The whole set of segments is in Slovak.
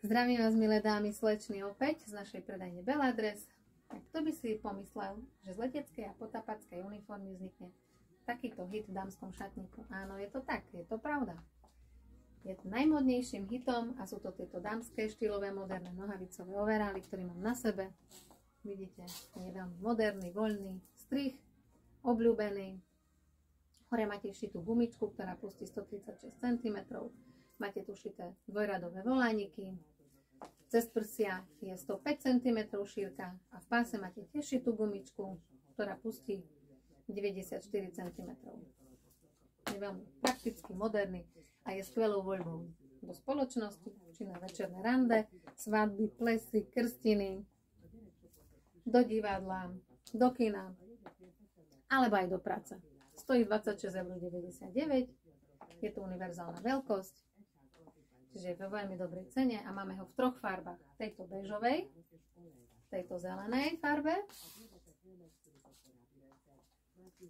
Zdravím vás, milé dámy, slečny, opäť z našej predajne Beladres. Kto by si pomyslel, že z leteckej a potápackej uniformy vznikne takýto hit v dámskom šatníku? Áno, je to tak, je to pravda. Je to najmodnejším hitom a sú to tieto dámske, štýlové, moderné nohavicové overály, ktoré mám na sebe. Vidíte, je veľmi moderný, voľný, strih, obľúbený. Hore máte šitú gumičku, ktorá pustí 136 cm. Máte tu šité dvojradové volániky. Cez prsia je 105 cm šírka a v páse máte tiež šitú gumičku, ktorá pustí 94 cm. Je veľmi praktický, moderný a je skvelou voľbou do spoločnosti, či na večerné rande, svadby, plesy, krstiny, do divadla, do kina, alebo aj do práce. Stojí 26,99 €, je to univerzálna veľkosť, čiže je vo veľmi dobrej cene a máme ho v troch farbách. Tejto bežovej, tejto zelenej farbe,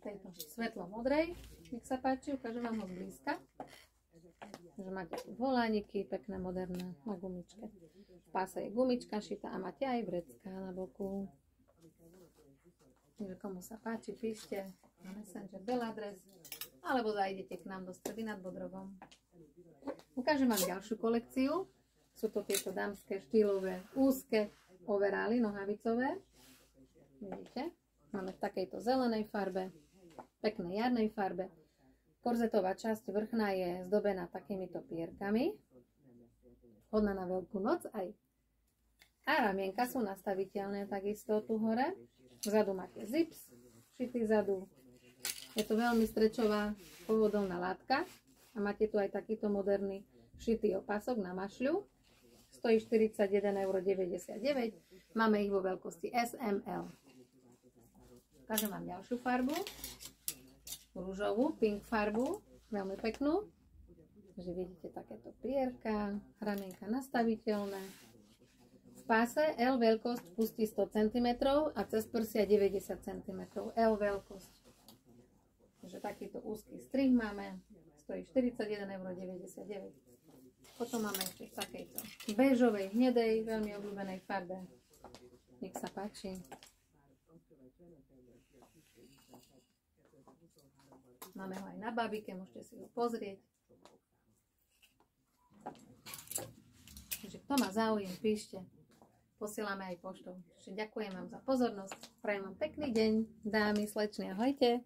tejto svetlo-modrej. Nech sa páči, ukážem vám ho zblízka. Takže máte tu volániky, pekné, moderné na gumičke. V páse je gumička šitá a máte aj vrecká na boku. Takže komu sa páči, píšte na Messenger Beladres alebo zajdete k nám do Stredy nad Bodrovom. Ukážem vám ďalšiu kolekciu. Sú to tieto dámske štýlové úzke overály nohavicové. Vidíte? Máme v takejto zelenej farbe, peknej jarnej farbe. Korzetová časť vrchná je zdobená takýmito pierkami. Vhodná na Veľkú noc aj. A ramienka sú nastaviteľné takisto tu hore. Vzadu máte zips, šitý zadu. Je to veľmi strečová povodovná látka a máte tu aj takýto moderný šitý opasok na mašľu. Stojí 41,99 €. Máme ich vo veľkosti SML. Ukážem vám ďalšiu farbu. Rúžovú, pink farbu. Veľmi peknú. Takže vidíte takéto pierka, ramienka nastaviteľné. V páse L veľkosť pustí 100 cm a cez prsia 90 cm. L veľkosť. Takže takýto úzky strih máme. Stojí 41,99 €. Potom máme ešte v takejto bežovej, hnedej, veľmi obľúbenej farbe. Nech sa páči. Máme ho aj na babike, môžete si ho pozrieť. Takže kto má záujem, píšte. Posielame aj poštou. Ďakujem vám za pozornosť. Prajem vám pekný deň, dámy, slečny, ahojte.